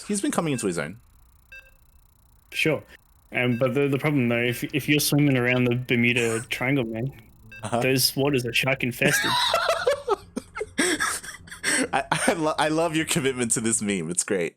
he's been coming into his own. Sure. But the problem though, if you're swimming around the Bermuda Triangle, man, those waters are shark infested. I love your commitment to this meme. It's great.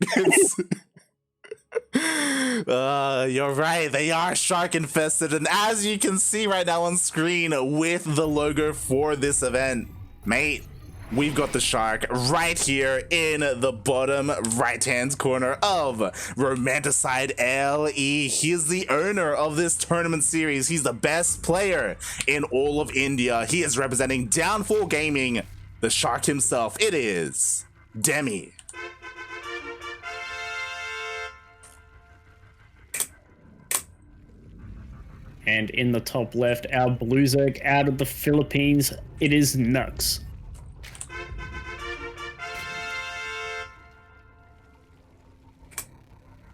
You're right. They are shark infested, and as you can see right now on screen with the logo for this event, mate, we've got the shark right here in the bottom right-hand corner of Romanticide LE. He is the owner of this tournament series. He's the best player in all of India. He is representing Downfall Gaming, the shark himself. It is Demi. And in the top left, our Blue Zerg out of the Philippines, it is Nuks.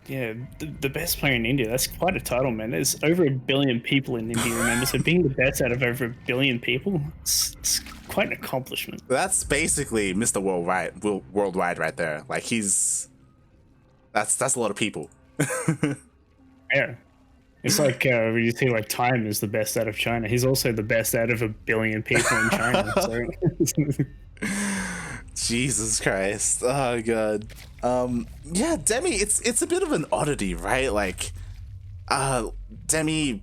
Yeah, the best player in India. That's quite a title, man. There's over 1 billion people in India, remember? So being the best out of over 1 billion people, it's quite an accomplishment. That's basically Mr. Worldwide right there. Like that's a lot of people. Yeah. It's like when you see like Time is the best out of China. He's also the best out of 1 billion people in China. So. Jesus Christ. Oh god. Yeah, Demi, it's a bit of an oddity, right? Like Demi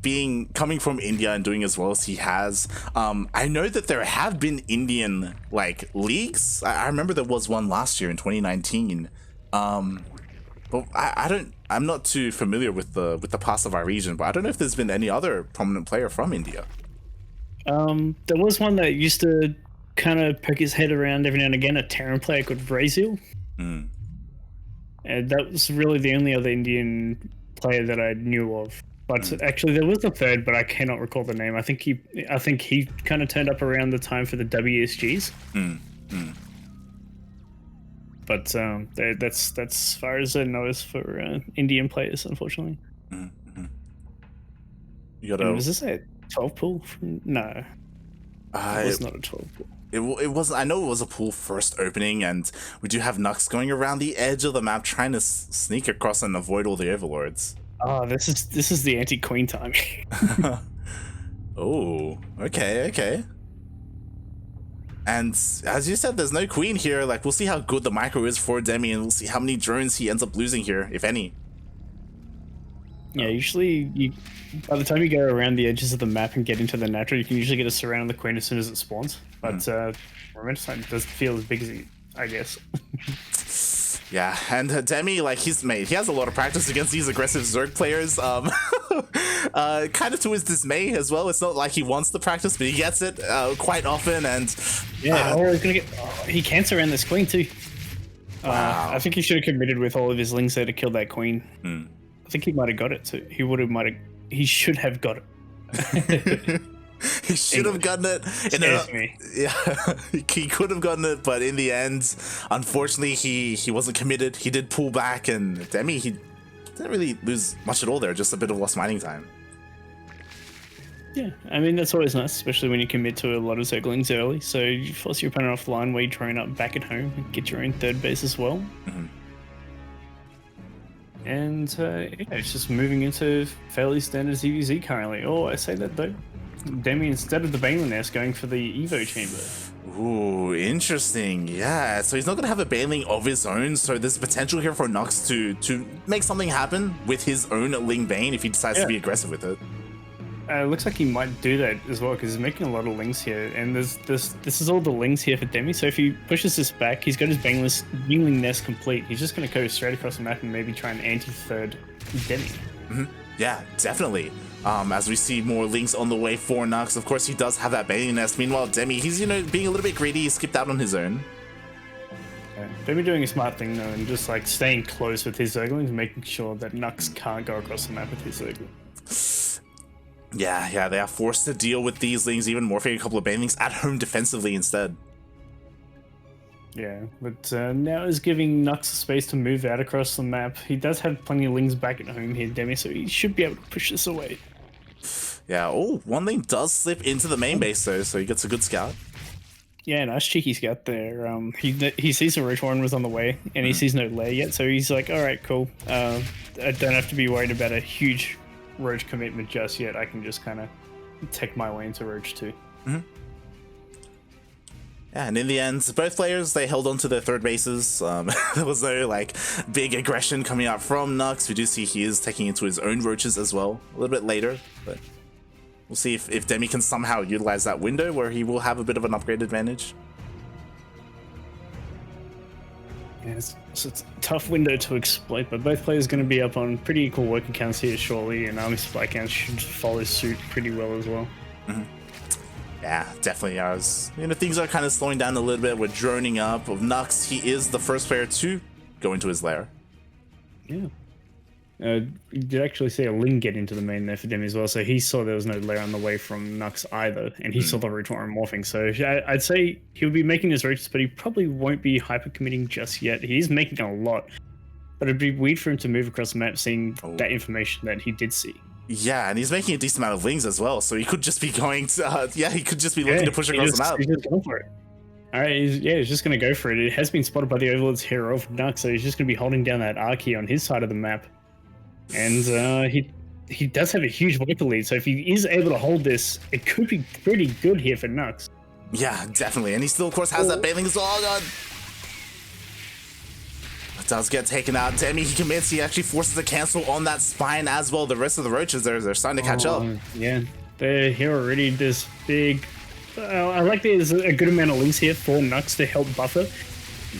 coming from India and doing as well as he has. I know that there have been Indian like leagues. I remember there was one last year in 2019. But I'm not too familiar with the past of our region, but I don't know if there's been any other prominent player from India. There was one that used to kind of poke his head around every now and again, a Terran player called Brazil. And that was really the only other Indian player that I knew of. But actually there was a third, but I cannot recall the name. I think he kind of turned up around the time for the WSGs. But that's as far as I know as for Indian players, unfortunately. You gotta... Was this a 12 pool? No, it was not a 12 pool. It wasn't. I know it was a pool first opening, and we do have Nuks going around the edge of the map, trying to sneak across and avoid all the overlords. Oh, this is the anti-queen time. Oh, okay. And as you said, there's no queen here. Like, we'll see how good the micro is for Demi, and we'll see how many drones he ends up losing here, if any. Yeah, usually by the time you go around the edges of the map and get into the natural, you can usually get a surround on the queen as soon as it spawns. But Romanticide doesn't feel as big as I guess. Yeah, and Demi, like, he has a lot of practice against these aggressive Zerg players. Kind of to his dismay as well. It's not like he wants the practice, but he gets it quite often. And yeah, he's gonna get. He can surround this queen too. Wow. I think he should have committed with all of his lings there to kill that queen. I think he might have got it too. He should have got it. He should have gotten it. Yeah, he could have gotten it, but in the end, unfortunately, he wasn't committed. He did pull back, and Demi, he didn't really lose much at all there. Just a bit of lost mining time. Yeah, I mean, that's always nice, especially when you commit to a lot of Zerglings early. So you force your opponent offline where you train up back at home and get your own third base as well. And it's just moving into fairly standard ZvZ currently. Oh, I say that though. Demi, instead of the Baneling Nest, going for the Evo Chamber. Ooh, interesting. Yeah, so he's not going to have a Baneling of his own, so there's potential here for Nuks to make something happen with his own Ling Bane if he decides to be aggressive with it. Looks like he might do that as well, because he's making a lot of Lings here, and this is all the Lings here for Demi, so if he pushes this back, he's got his Baneling Nest complete. He's just going to go straight across the map and maybe try and anti-third Demi. Yeah, definitely. As we see more links on the way for Nuks. Of course, he does have that Baneling Nest. Meanwhile, Demi, he's, being a little bit greedy. He skipped out on his own. Yeah. Demi doing a smart thing, though, and just, like, staying close with his Zerglings, making sure that Nuks can't go across the map with his Zerglings. Yeah, they are forced to deal with these lings, even morphing a couple of Banelings at home defensively instead. Yeah, but now is giving Nuks space to move out across the map. He does have plenty of lings back at home here, Demi, so he should be able to push this away. Yeah, one ling does slip into the main base though, so he gets a good scout. Yeah, nice cheeky scout there. He sees the roach warren was on the way, and he sees no lair yet, so he's like, all right, cool. I don't have to be worried about a huge roach commitment just yet. I can just kind of take my way into roach too. Yeah, and in the end, both players, they held on to their third bases. There was no like big aggression coming out from Nuks. We do see he is taking into his own roaches as well a little bit later, but we'll see if Demi can somehow utilize that window where he will have a bit of an upgrade advantage. Yeah, it's a tough window to exploit, but both players going to be up on pretty equal working counts here shortly, and army supply counts should follow suit pretty well as well. Yeah, definitely. Things are kind of slowing down a little bit. We're droning up. Of Nuks, he is the first player to go into his lair. Yeah. You did actually see a Ling get into the main there for Demi as well, so he saw there was no lair on the way from Nuks either, and he saw the roach warren morphing. So I'd say he'll be making his roaches, but he probably won't be hyper committing just yet. He's making a lot, but it'd be weird for him to move across the map seeing that information that he did see. Yeah, and he's making a decent amount of Lings as well, so he could just be going to, he could just be looking to push across the map. He's just going for it. All right, he's just going to go for it. It has been spotted by the Overlord's hero of Nuks, so he's just going to be holding down that R key on his side of the map. And he does have a huge Viper lead, so if he is able to hold this, it could be pretty good here for Nuks. Yeah, definitely. And he still, of course, has that Bailing as well. Oh, God. It does get taken out. Demi, he commits. He actually forces a cancel on that spine as well. The rest of the roaches, they're starting to catch up. Yeah, they're here already. This big... I like there's a good amount of links here for Nuks to help buffer.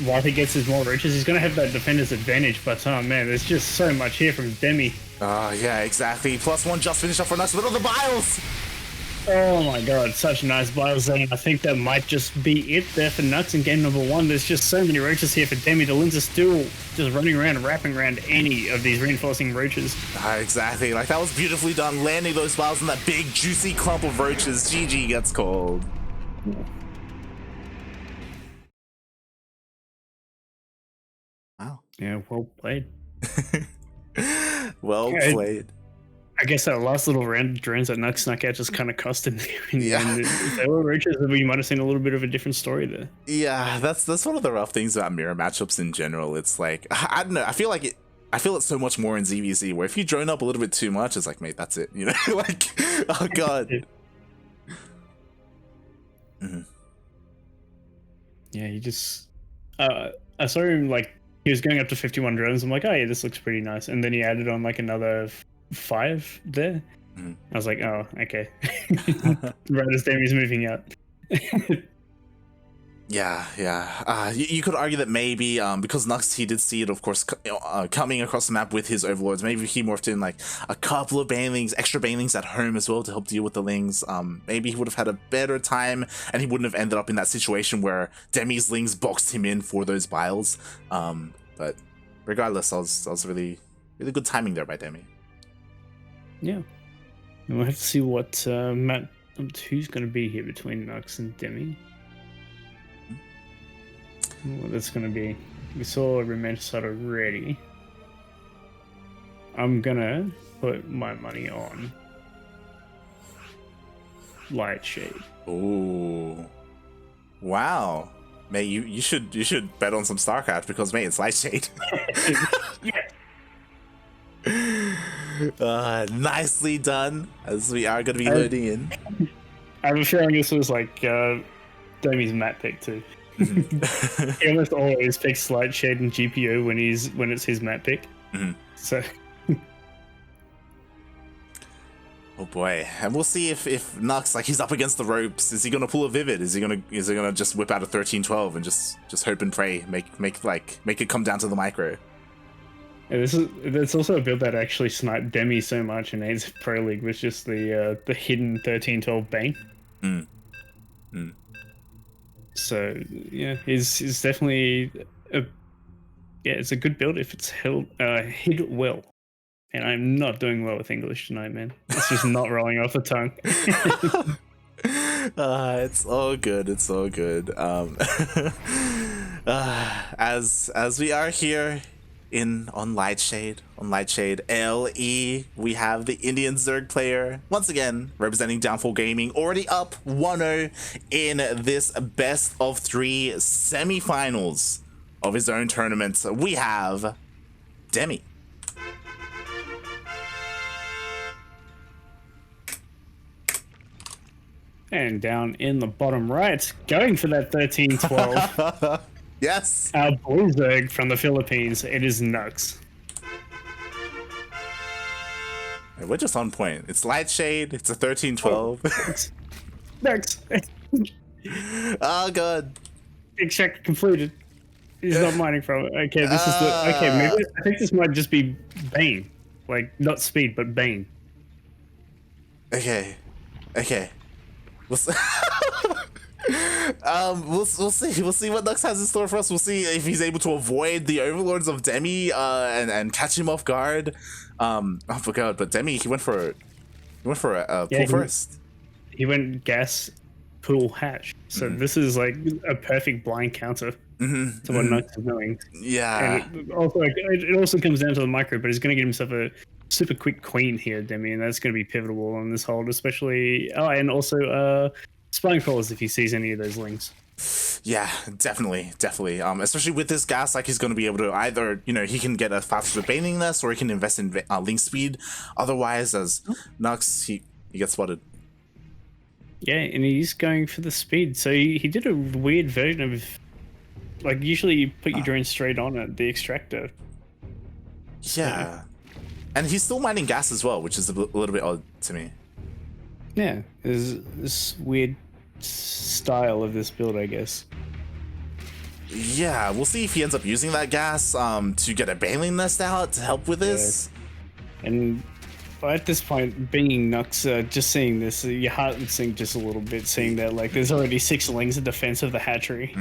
While he gets his more roaches, he's going to have that defender's advantage, but oh man, there's just so much here from Demi. Oh, yeah, exactly. +1 just finished up for Nuks with all the biles. Oh my god, such a nice bio zone. I think that might just be it there for Nuks in game number 1. There's just so many roaches here for Demi. The Lins are still just running around and wrapping around any of these reinforcing roaches. Exactly. Like, that was beautifully done, landing those biles in that big, juicy clump of roaches. GG gets called. Wow. Yeah, well played. Well played. I guess that last little round of drones that Nuks snuck out just kind of cost him. Yeah. If they were roaches, we might have seen a little bit of a different story there. Yeah, that's one of the rough things about mirror matchups in general. It's like, I don't know, I feel it so much more in ZvZ, where if you drone up a little bit too much, it's like, mate, that's it, you know? Like, oh god. Yeah, he just I saw him, like, he was going up to 51 drones. I'm like, oh yeah, this looks pretty nice. And then he added on like another 5 there. I was like, oh, okay. Right as Demi's moving out. Yeah. You could argue that maybe because Nuks, he did see it, of course, coming across the map with his overlords. Maybe he morphed in like a couple of banelings, extra banelings at home as well to help deal with the lings. Maybe he would have had a better time, and he wouldn't have ended up in that situation where Demi's lings boxed him in for those biles. But regardless, that was really, really good timing there by Demi. Yeah. And we'll have to see what map 2's going to be here between Nuks and Demi. What that's going to be. We saw Romanticide already. I'm going to put my money on Lightshade. Ooh. Wow. Mate, you should bet on some StarCraft because, mate, it's Lightshade. Yeah. Nicely done, as we are going to be loading in. I have a feeling this was like Demi's map pick too. He almost always picks Lightshade and GPO when it's his map pick. So. Oh boy, and we'll see if Nuks, like, he's up against the ropes. Is he gonna pull a Vivid? Is he gonna just whip out a 13-12 and just hope and pray, make it come down to the micro? Yeah, it's also a build that actually sniped Demi so much in A's Pro League, was just the hidden 13-12 bang. So yeah, it's definitely it's a good build if it's hid well. And I'm not doing well with English tonight, man. It's just not rolling off the tongue. It's all good. It's all good. As we are here on Lightshade. On Lightshade LE, we have the Indian Zerg player, once again, representing Downfall Gaming, already up 1-0 in this best of 3 semi-finals of his own tournament. We have Demi. And down in the bottom right, going for that 13-12. Yes. Our blue Zerg from the Philippines, it is Nuks. We're just on point. It's Lightshade, it's a 13-12. Nuks. Oh, God. Extract completed. He's not mining from it. Okay, this is the... Okay, maybe... I think this might just be Bane. Like, not speed, but Bane. Okay. We'll see. We'll see. We'll see what Nuks has in store for us. We'll see if he's able to avoid the overlords of Demi and catch him off guard. Oh my god! But Demi, he went for a pull first. He went gas pool hatch. So this is like a perfect blind counter to what Nuks is doing. Yeah. And it also comes down to the micro, but he's going to get himself a super quick queen here, Demi, and that's going to be pivotal on this hold, especially. Oh, and also spine crawlers if he sees any of those links. Yeah, definitely. Especially with this gas, like he's going to be able to either, he can get a faster baning nest, or he can invest in link speed. Otherwise, as Nuks, he gets spotted. Yeah, and he's going for the speed. So he did a weird version of, like, usually you put your drone straight on at the extractor. Yeah. And he's still mining gas as well, which is a little bit odd to me. Yeah, there's this weird style of this build, I guess. Yeah, we'll see if he ends up using that gas to get a baneling nest out to help with this. Yeah. And at this point, being Nuks, just seeing this, your heart would sink just a little bit, seeing that like there's already 6 lings in defense of the hatchery.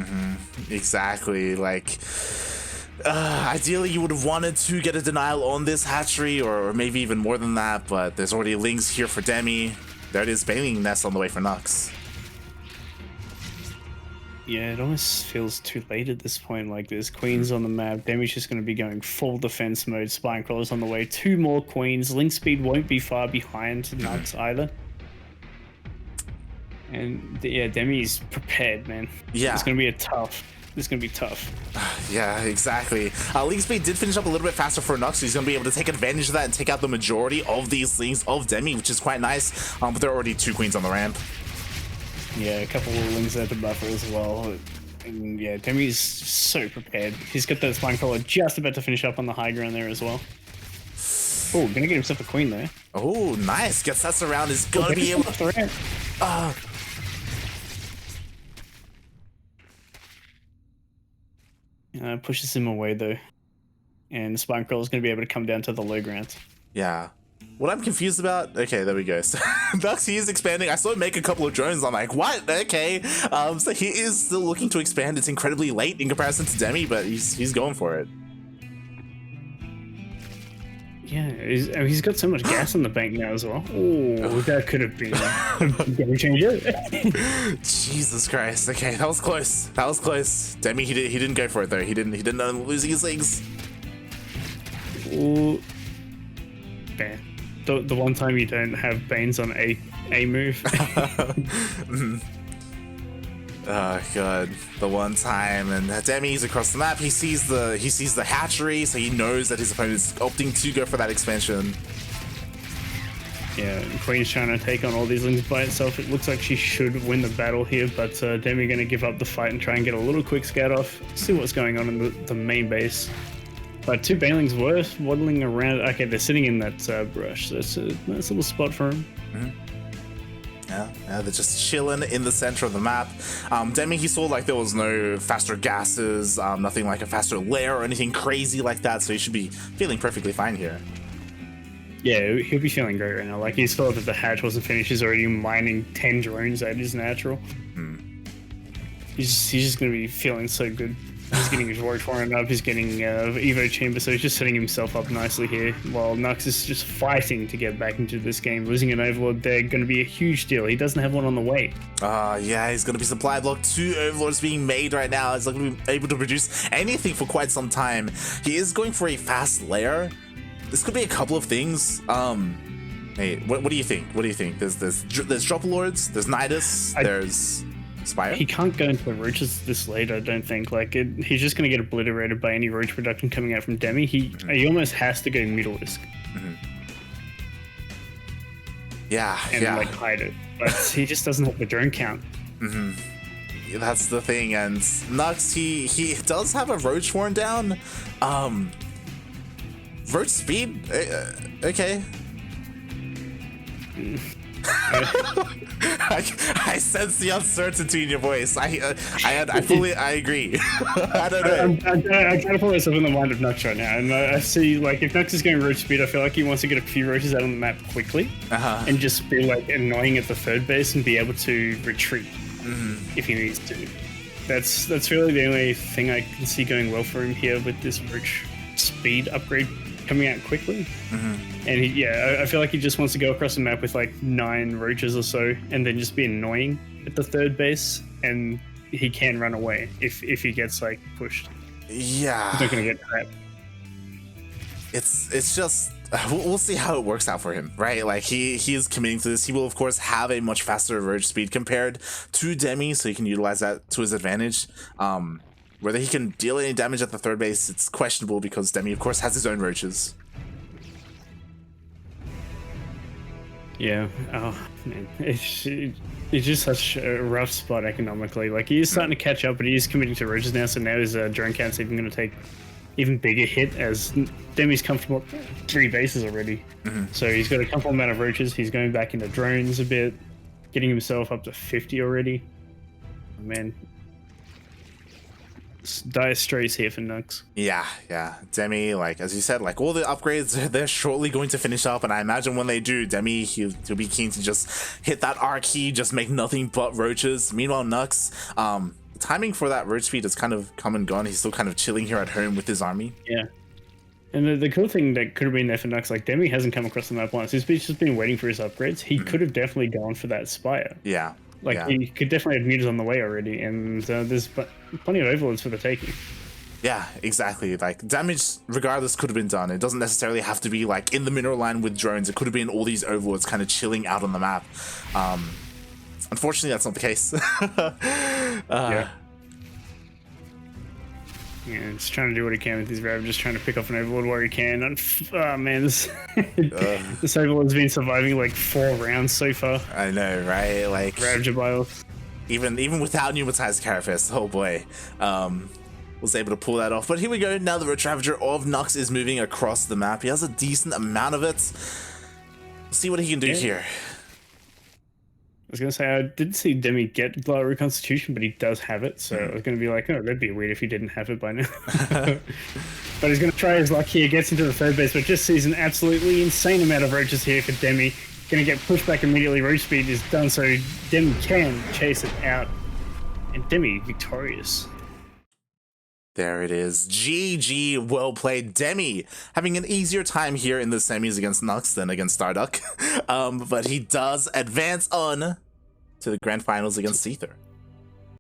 Exactly, like... ideally, you would have wanted to get a denial on this hatchery, or maybe even more than that, but there's already lings here for Demi. There it is, baneling nest on the way for Nuks. Yeah, it almost feels too late at this point. Like, there's queens on the map. Demi's just going to be going full defense mode. Spine crawlers on the way. 2 more queens. Link speed won't be far behind Nuks either. And yeah, Demi's prepared, man. Yeah. It's going to be tough. Yeah, exactly. Link speed did finish up a little bit faster for Nuks, so he's going to be able to take advantage of that and take out the majority of these lings of Demi, which is quite nice. But there are already 2 queens on the ramp. Yeah, a couple of lings there to buffer as well. And yeah, Demi's so prepared. He's got that spine crawler just about to finish up on the high ground there as well. Oh, gonna get himself a queen there. Oh, nice. Gets that around. Is gonna be able to... Pushes him away though. And the spine crawler is gonna be able to come down to the low ground. Yeah. What I'm confused about, okay, there we go. So Nuks, he is expanding. I saw him make a couple of drones. I'm like, what? Okay. So he is still looking to expand. It's incredibly late in comparison to Demi, but he's going for it. Yeah, he's got so much gas in the bank now as well. Oh, that could have been a game changer. Jesus Christ. Okay, that was close. Demi, he didn't go for it though. He didn't end up losing his legs. Oh, man. The one time you don't have Banes on a move. Oh god, the one time, and Demi's across the map. He sees the hatchery, so he knows that his opponent is opting to go for that expansion. Yeah, Queen's trying to take on all these lings by itself. It looks like she should win the battle here, but Demi going to give up the fight and try and get a little quick scout off, see what's going on in the main base. But 2 banelings were waddling around. Okay, they're sitting in that brush. That's a nice little spot for him. Yeah, they're just chilling in the center of the map. Demi, he saw like there was no faster gases, nothing like a faster lair or anything crazy like that, so he should be feeling perfectly fine here. Yeah, he'll be feeling great right now. Like, he's thought that the hatch wasn't finished. He's already mining 10 drones at his natural. He's just going to be feeling so good. He's getting his Roach Warren up, he's getting Evo Chamber, so he's just setting himself up nicely here, while Nuks is just fighting to get back into this game. Losing an Overlord there, going to be a huge deal. He doesn't have one on the way. Yeah, he's going to be supply blocked. 2 Overlords being made right now. He's not going to be able to produce anything for quite some time. He is going for a fast lair. This could be a couple of things. Hey, what do you think? What do you think? There's Drop Lords, there's Nidus, there's Spire. He can't go into the Roaches this late, I don't think. Like, he's just going to get obliterated by any Roach production coming out from Demi. He almost has to go Middle-isk. Yeah, and like hide it. But he just doesn't have the drone count. That's the thing. And Nuks, he does have a Roach Warren down. Roach speed? Okay. I sense the uncertainty in your voice. I agree. I don't know. I'm trying to put myself in the mind of Nuks right now, and I see, like, if Nuks is going Roach speed, I feel like he wants to get a few Roaches out on the map quickly, and just be like annoying at the third base and be able to retreat if he needs to. That's really the only thing I can see going well for him here with this Roach speed upgrade coming out quickly. And I feel like he just wants to go across the map with like 9 Roaches or so, and then just be annoying at the third base, and he can run away if he gets like pushed. Yeah, he's not gonna get trapped. It's just we'll see how it works out for him, right? Like he is committing to this. He will of course have a much faster Roach speed compared to Demi, so he can utilize that to his advantage. Whether he can deal any damage at the third base, it's questionable because Demi, of course, has his own Roaches. Yeah. Oh, man. It's just such a rough spot economically. Like, he is starting to catch up, but he is committing to Roaches now, so now his drone count's even going to take even bigger hit as Demi's comfortable 3 bases already. So he's got a comfortable amount of Roaches. He's going back into drones a bit, getting himself up to 50 already. Oh, man. Dire straits here for Nuks. Yeah. Demi, like as you said, like all the upgrades, they're shortly going to finish up, and I imagine when they do, Demi he'll be keen to just hit that R key, just make nothing but Roaches. Meanwhile, Nuks, the timing for that Roach speed has kind of come and gone. He's still kind of chilling here at home with his army. Yeah. And the cool thing that could have been there for Nuks, like Demi hasn't come across the map once. He's just been waiting for his upgrades. He could have definitely gone for that Spire. Yeah. He could definitely have mutas on the way already, and there's plenty of Overlords for the taking. Yeah, exactly. Like, damage, regardless, could have been done. It doesn't necessarily have to be, like, in the mineral line with drones. It could have been all these Overlords kind of chilling out on the map. Unfortunately, that's not the case. Yeah, just trying to do what he can with his Rav, just trying to pick off an Overlord where he can. And, oh man, this Overlord's been surviving like 4 rounds so far. I know, right? Like Rav Jabiles. Even without pneumatized Carapace, oh boy, was able to pull that off. But here we go. Now the Roach Ravager of Nuks is moving across the map. He has a decent amount of it. Let's see what he can do here. I was going to say, I didn't see Demi get Blood Reconstitution, but he does have it, so I was going to be like, oh, that'd be weird if he didn't have it by now. But he's going to try his luck here, gets into the third base, but just sees an absolutely insane amount of Roaches here for Demi. Going to get pushed back immediately. Roach speed is done, so Demi can chase it out. And Demi victorious. There it is. GG, well played. Demi having an easier time here in the semis against Nuks than against Starduck. But he does advance on to the grand finals against Seether.